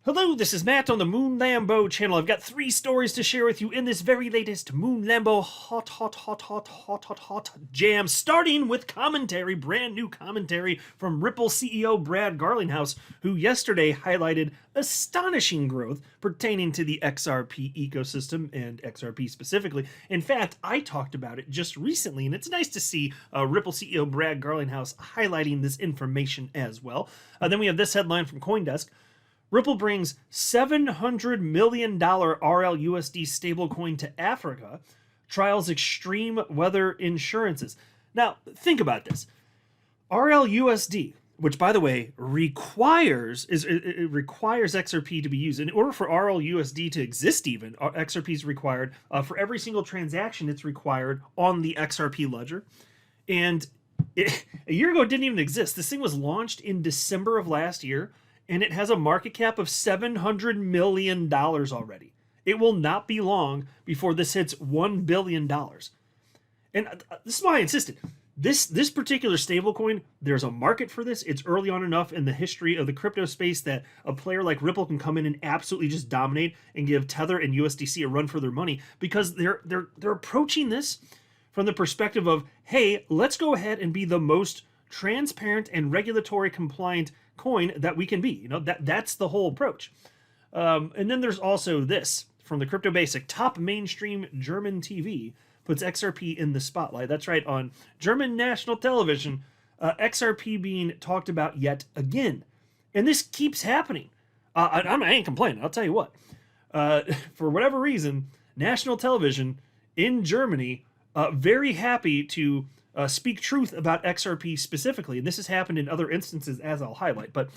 Hello, this is Matt on the Moon Lambo channel. I've got 3 stories to share with you in this very latest Moon Lambo hot jam, starting with commentary, brand new commentary from Ripple CEO Brad Garlinghouse, who yesterday highlighted astonishing growth pertaining to the XRP ecosystem and XRP specifically. In fact, I talked about it just recently, and it's nice to see Ripple CEO Brad Garlinghouse highlighting this information as well. Then we have this headline from CoinDesk. Ripple brings $700 million RLUSD stablecoin to Africa, trials extreme weather insurances. Now, think about this. RLUSD, which by the way requires XRP to be used. In order for RLUSD to exist even, XRP is required for every single transaction. It's required on the XRP ledger. And a year ago, it didn't even exist. This thing was launched in December of last year, and it has a market cap of $700 million already. It will not be long before this hits $1 billion. And this is why I insisted. This particular stablecoin, there's a market for this. It's early on enough in the history of the crypto space that a player like Ripple can come in and absolutely just dominate and give Tether and USDC a run for their money, because they're approaching this from the perspective of, hey, let's go ahead and be the most transparent and regulatory compliant coin that we can be. You know, that's the whole approach. And then there's also this from the Crypto Basic. Top mainstream German TV puts XRP in the spotlight. That's right, on German national television, XRP being talked about yet again. And this keeps happening. I ain't complaining, I'll tell you what. For whatever reason, national television in Germany, very happy to speak truth about XRP specifically. And this has happened in other instances, as I'll highlight. But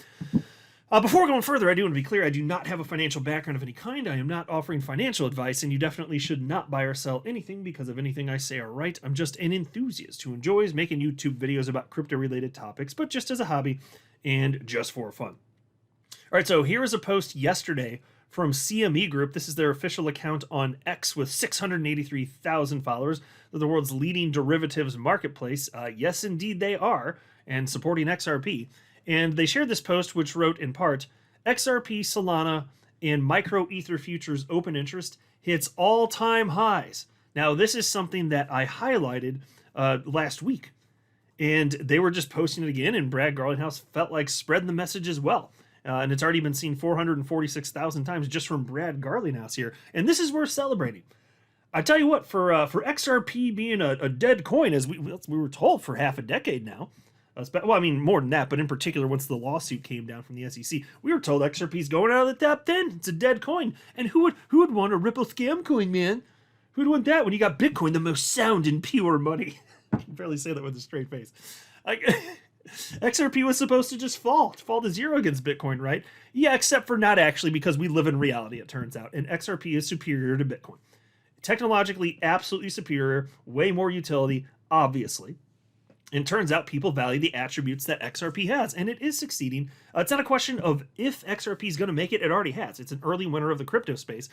before going further, I do want to be clear, I do not have a financial background of any kind. I am not offering financial advice, and you definitely should not buy or sell anything because of anything I say or write. I'm just an enthusiast who enjoys making YouTube videos about crypto-related topics, but just as a hobby and just for fun. All right, so here is a post yesterday from CME Group. This is their official account on X with 683,000 followers. They're the world's leading derivatives marketplace. Yes, indeed they are, and supporting XRP. And they shared this post, which wrote in part, XRP, Solana, and Micro Ether futures open interest hits all-time highs. Now, this is something that I highlighted last week, and they were just posting it again, and Brad Garlinghouse felt like spreading the message as well. And it's already been seen 446,000 times just from Brad Garlinghouse here. And this is worth celebrating. I tell you what, for XRP being a dead coin, as we were told for half a decade now, well, I mean, more than that, but in particular, once the lawsuit came down from the SEC, we were told XRP is going out of the top 10. It's a dead coin. And who would want a Ripple scam coin, man? Who'd want that when you got Bitcoin, the most sound and pure money? I can barely say that with a straight face. XRP was supposed to just fall to zero against Bitcoin, right? Yeah, except for not actually, because we live in reality, it turns out. And XRP is superior to Bitcoin. Technologically, absolutely superior, way more utility, obviously. And turns out people value the attributes that XRP has, and it is succeeding. It's not a question of if XRP is going to make it, it already has. It's an early winner of the crypto space.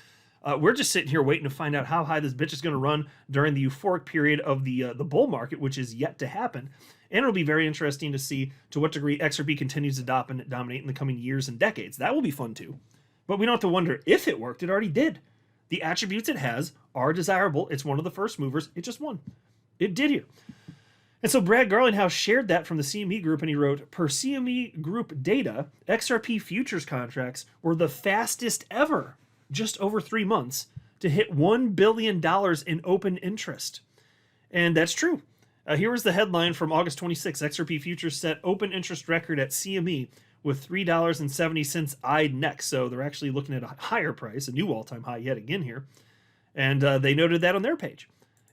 We're just sitting here waiting to find out how high this bitch is going to run during the euphoric period of the bull market, which is yet to happen. And it'll be very interesting to see to what degree XRP continues to dominate in the coming years and decades. That will be fun too. But we don't have to wonder if it worked. It already did. The attributes it has are desirable. It's one of the first movers. It just won. It did here. And so Brad Garlinghouse shared that from the CME Group, and he wrote, per CME Group data, XRP futures contracts were the fastest ever, just over 3 months, to hit $1 billion in open interest. And that's true. Here was the headline from August 26. XRP futures set open interest record at CME with $3.70 eyed next. So they're actually looking at a higher price, a new all-time high yet again here. And they noted that on their page.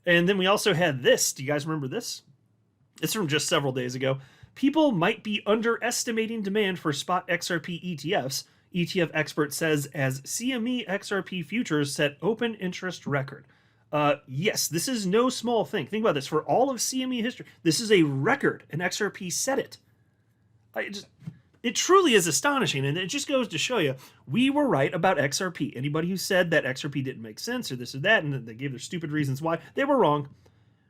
And then we also had this. Do you guys remember this? It's from just several days ago. People might be underestimating demand for spot XRP ETFs. ETF expert says as CME XRP futures set open interest record. Yes, this is no small thing. Think about this. For all of CME history, this is a record, and XRP set it. It truly is astonishing, and it just goes to show you, we were right about XRP. Anybody who said that XRP didn't make sense or this or that, and they gave their stupid reasons why, they were wrong.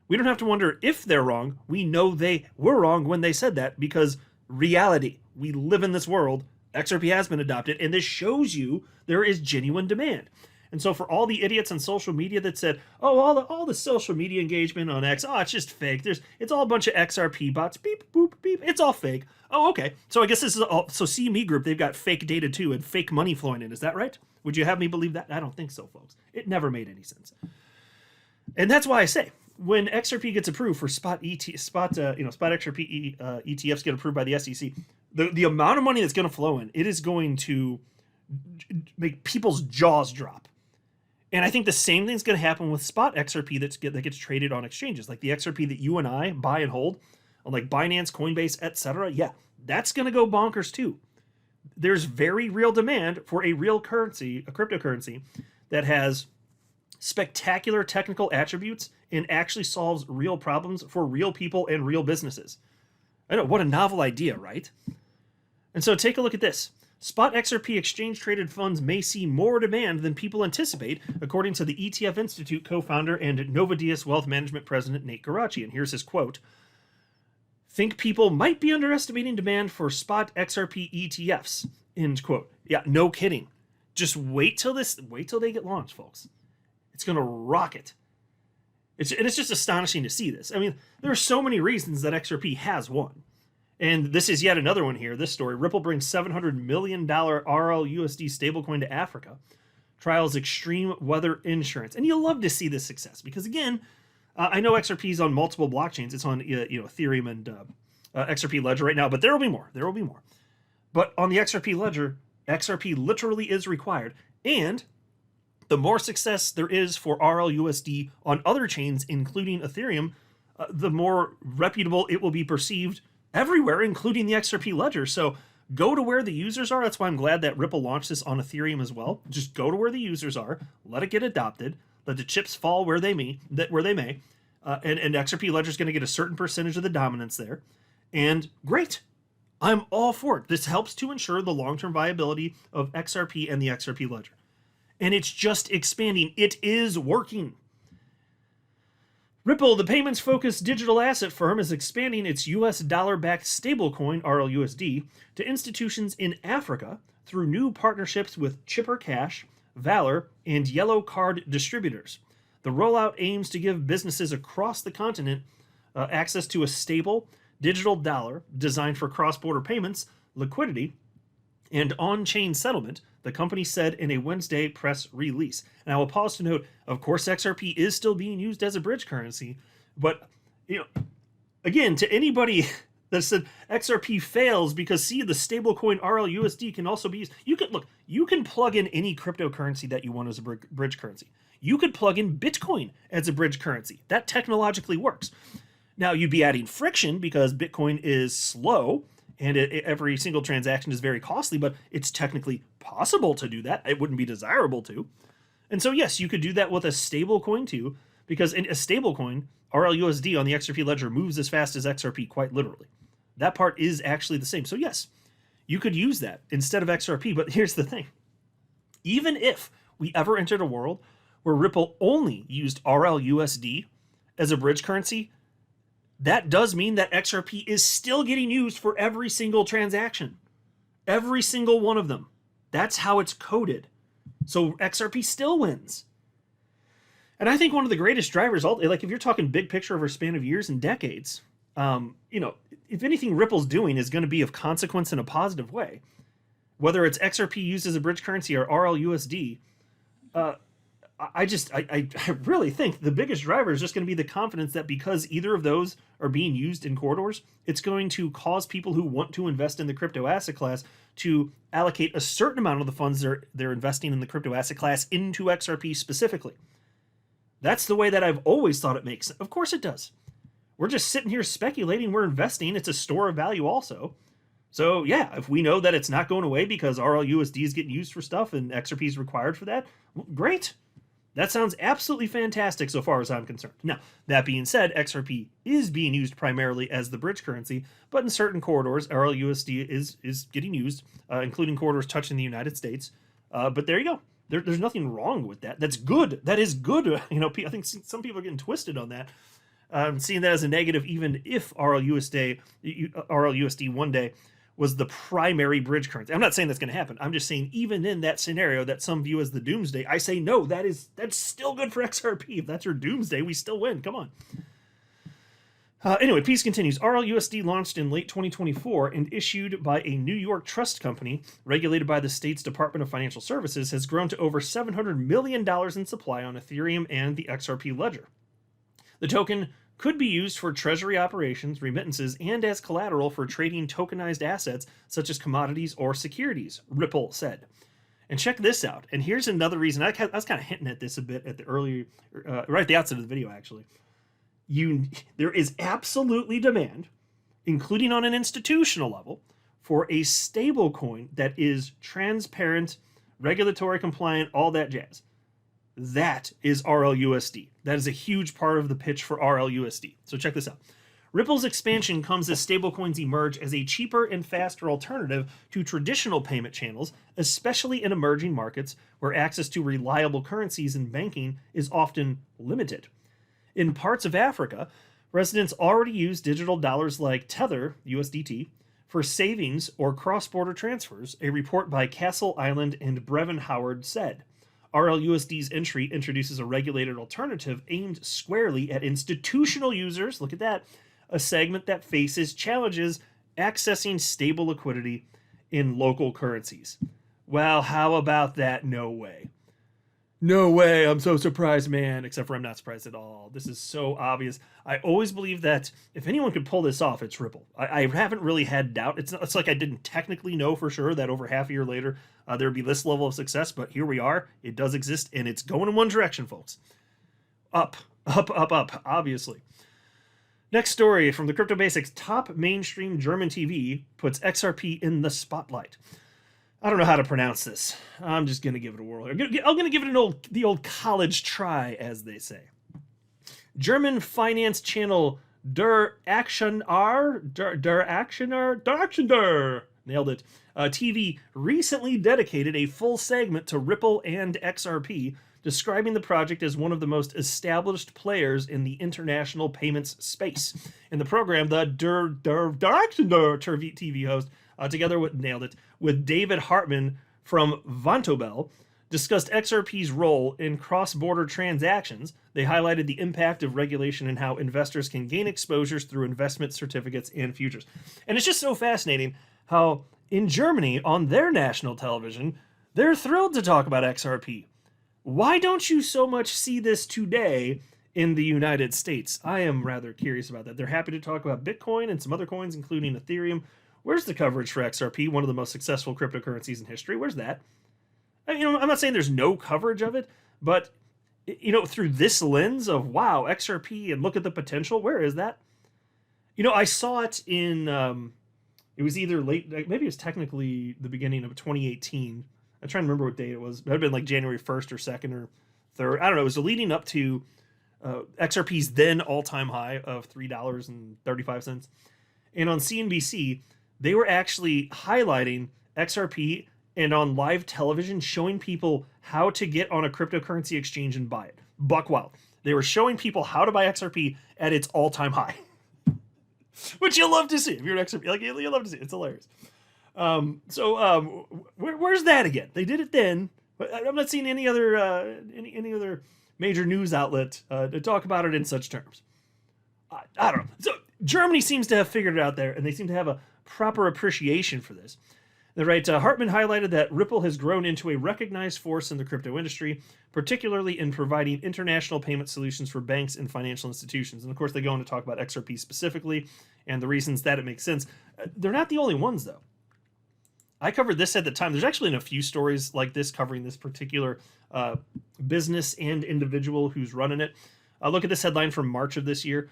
We don't have to wonder if they're wrong. We know they were wrong when they said that, because reality, we live in this world, XRP has been adopted, and this shows you there is genuine demand. And so for all the idiots on social media that said, "Oh, all the social media engagement on X, oh, it's just fake. It's all a bunch of XRP bots. Beep, boop, beep. It's all fake." Oh, okay. So I guess this is all. So CME Group, they've got fake data too and fake money flowing in. Is that right? Would you have me believe that? I don't think so, folks. It never made any sense. And that's why I say, when XRP gets approved for spot XRP ETFs get approved by the SEC, the amount of money that's going to flow in, it is going to make people's jaws drop. And I think the same thing's going to happen with spot XRP that gets traded on exchanges, like the XRP that you and I buy and hold on like Binance, Coinbase, etc. Yeah, that's going to go bonkers too. There's very real demand for a real currency, a cryptocurrency that has spectacular technical attributes and actually solves real problems for real people and real businesses. I know, what a novel idea, right? And so take a look at this. Spot XRP exchange-traded funds may see more demand than people anticipate, according to the ETF Institute co-founder and Novadius Wealth Management president Nate Garachi. And here's his quote: "Think people might be underestimating demand for spot XRP ETFs." End quote. Yeah, no kidding. Just wait till they get launched, folks. It's going to rocket. It's just astonishing to see this. I mean, there are so many reasons that XRP has won. And this is yet another one here. This story: Ripple brings $700 million RLUSD stablecoin to Africa. Trials extreme weather insurance. And you'll love to see this success because, again, I know XRP is on multiple blockchains. It's on Ethereum and XRP Ledger right now, but there will be more. There will be more. But on the XRP Ledger, XRP literally is required. And the more success there is for RLUSD on other chains, including Ethereum, the more reputable it will be perceived everywhere, including the XRP Ledger. So go to where the users are. That's why I'm glad that Ripple launched this on Ethereum as well. Just go to where the users are, let it get adopted, let the chips fall where they may, and XRP Ledger is going to get a certain percentage of the dominance there. And great. I'm all for it. This helps to ensure the long-term viability of XRP and the XRP Ledger. And it's just expanding. It is working. Ripple, the payments-focused digital asset firm, is expanding its US dollar-backed stablecoin, RLUSD, to institutions in Africa through new partnerships with Chipper Cash, Valor, and Yellow Card distributors. The rollout aims to give businesses across the continent access to a stable digital dollar designed for cross-border payments, liquidity, and on-chain settlement, the company said in a Wednesday press release. And I will pause to note, of course, XRP is still being used as a bridge currency, but again, to anybody that said XRP fails because the stablecoin RLUSD can also be used, you can plug in any cryptocurrency that you want as a bridge currency. You could plug in Bitcoin as a bridge currency. That technologically works. Now, you'd be adding friction because Bitcoin is slow and every single transaction is very costly, but it's technically possible to do that. It wouldn't be desirable to. And so, yes, you could do that with a stable coin too, because in a stable coin, RLUSD on the XRP ledger moves as fast as XRP, quite literally. That part is actually the same. So yes, you could use that instead of XRP, but here's the thing. Even if we ever entered a world where Ripple only used RLUSD as a bridge currency, that does mean that XRP is still getting used for every single transaction. Every single one of them. That's how it's coded. So XRP still wins. And I think one of the greatest drivers, like if you're talking big picture over a span of years and decades, if anything Ripple's doing is going to be of consequence in a positive way, whether it's XRP used as a bridge currency or RLUSD, I really think the biggest driver is just going to be the confidence that because either of those are being used in corridors, it's going to cause people who want to invest in the crypto asset class to allocate a certain amount of the funds they're investing in the crypto asset class into XRP specifically. That's the way that I've always thought it makes sense. Of course it does. We're just sitting here speculating. We're investing. It's a store of value also. So yeah, if we know that it's not going away because RLUSD is getting used for stuff and XRP is required for that, well, great. That sounds absolutely fantastic so far as I'm concerned. Now, that being said, XRP is being used primarily as the bridge currency, but in certain corridors, RLUSD is getting used, including corridors touching the United States. But there you go. There's nothing wrong with that. That's good. That is good. I think some people are getting twisted on that, seeing that as a negative, even if RLUSD one day was the primary bridge currency. I'm not saying that's going to happen. I'm just saying even in that scenario that some view as the doomsday, I say no, that's still good for XRP. If that's your doomsday, we still win. Come on. Anyway, piece continues. RLUSD launched in late 2024 and issued by a New York trust company regulated by the state's Department of Financial Services has grown to over $700 million in supply on Ethereum and the XRP ledger. The token could be used for treasury operations, remittances, and as collateral for trading tokenized assets such as commodities or securities, Ripple said. And check this out. And here's another reason. I was kind of hinting at this a bit at the right at the outset of the video, actually. There is absolutely demand, including on an institutional level, for a stablecoin that is transparent, regulatory compliant, all that jazz. That is RLUSD. That is a huge part of the pitch for RLUSD. So check this out. Ripple's expansion comes as stablecoins emerge as a cheaper and faster alternative to traditional payment channels, especially in emerging markets where access to reliable currencies and banking is often limited. In parts of Africa, residents already use digital dollars like Tether, USDT, for savings or cross-border transfers, a report by Castle Island and Brevin Howard said. RLUSD's entry introduces a regulated alternative aimed squarely at institutional users, look at that, a segment that faces challenges accessing stable liquidity in local currencies. Well, how about that? No way. No way, I'm so surprised, man. Except for I'm not surprised at all. This is so obvious. I always believe that if anyone could pull this off, it's Ripple. I haven't really had doubt. It's like I didn't technically know for sure that over half a year later there would be this level of success, but here we are. It does exist, and it's going in one direction, folks. Up, up, up, up, obviously. Next story from the Crypto Basics. Top mainstream German TV puts XRP in the spotlight. I don't know how to pronounce this. I'm just going to give it a whirl. I'm going to give it the old college try, as they say. German finance channel Der Actionär, nailed it. TV recently dedicated a full segment to Ripple and XRP, describing the project as one of the most established players in the international payments space. In the program, the Der Actionär TV host, together with David Hartman from Vontobel, discussed XRP's role in cross-border transactions. They highlighted the impact of regulation and how investors can gain exposures through investment certificates and futures. And it's just so fascinating how in Germany, on their national television, they're thrilled to talk about XRP. Why don't you so much see this today in the United States? I am rather curious about that. They're happy to talk about Bitcoin and some other coins, including Ethereum. Where's the coverage for XRP, one of the most successful cryptocurrencies in history? Where's that? I'm not saying there's no coverage of it, but, through this lens of, wow, XRP and look at the potential, where is that? I saw it in, it was either late, maybe it was technically the beginning of 2018. I'm trying to remember what date it was. It might have been like January 1st or 2nd or 3rd. I don't know. It was leading up to XRP's then all-time high of $3.35. And on CNBC, they were actually highlighting XRP and on live television showing people how to get on a cryptocurrency exchange and buy it. Buck wild. They were showing people how to buy XRP at its all-time high. Which you'll love to see. If you're an XRP, you'll love to see it. It's hilarious. Where's that again? They did it then, but I'm not seeing any other any other major news outlet to talk about it in such terms. I don't know. So Germany seems to have figured it out there, and they seem to have a proper appreciation for this. They're right. Hartman highlighted that Ripple has grown into a recognized force in the crypto industry, particularly in providing international payment solutions for banks and financial institutions. And of course, they go on to talk about XRP specifically and the reasons that it makes sense. They're not the only ones, though. I covered this at the time. There's actually been a few stories like this covering this particular business and individual who's running it. Look at this headline from March of this year.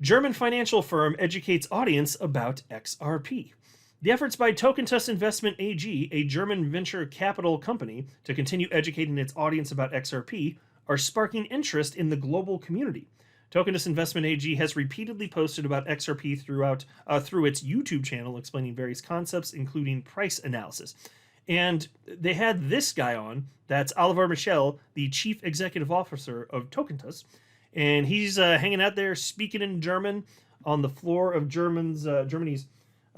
German financial firm educates audience about XRP. The efforts by Tokentus Investment AG, a German venture capital company, to continue educating its audience about XRP are sparking interest in the global community. Tokentus Investment AG has repeatedly posted about XRP through its YouTube channel, explaining various concepts, including price analysis. And they had this guy on, that's Oliver Michel, the Chief Executive Officer of Tokentus, and he's hanging out there speaking in German on the floor of Germany's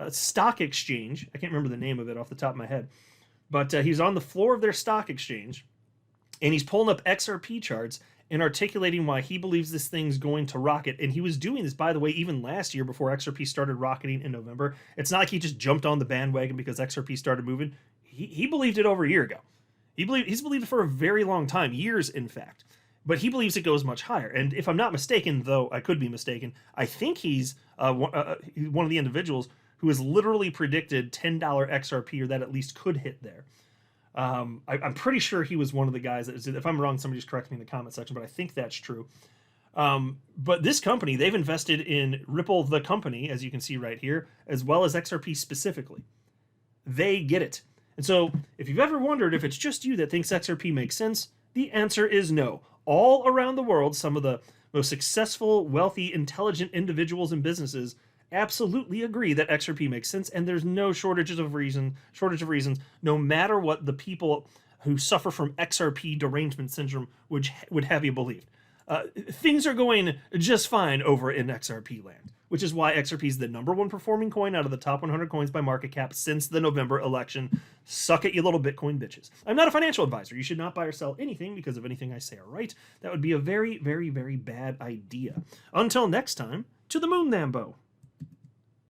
stock exchange. I can't remember the name of it off the top of my head, but he's on the floor of their stock exchange, and he's pulling up XRP charts and articulating why he believes this thing's going to rocket. And he was doing this, by the way, even last year before XRP started rocketing in November. It's not like he just jumped on the bandwagon because XRP started moving. He believed it over a year ago. He's believed it for a very long time, years in fact. But he believes it goes much higher. And if I'm not mistaken, though I could be mistaken, I think he's one of the individuals who has literally predicted $10 XRP, or that at least could hit there. I'm pretty sure he was one of the guys that, if I'm wrong, somebody just correct me in the comment section, but I think that's true. But this company, they've invested in Ripple, the company, as you can see right here, as well as XRP specifically. They get it. And so if you've ever wondered if it's just you that thinks XRP makes sense, the answer is no. All around the world, some of the most successful, wealthy, intelligent individuals and businesses absolutely agree that XRP makes sense, and there's no shortage of reasons, no matter what the people who suffer from XRP derangement syndrome would have you believe. Things are going just fine over in XRP land, which is why XRP is the #1 performing coin out of the top 100 coins by market cap since the November election. Suck it, you little Bitcoin bitches. I'm not a financial advisor. You should not buy or sell anything because of anything I say or write. That would be a very, very, very bad idea. Until next time, to the moon, Lambo.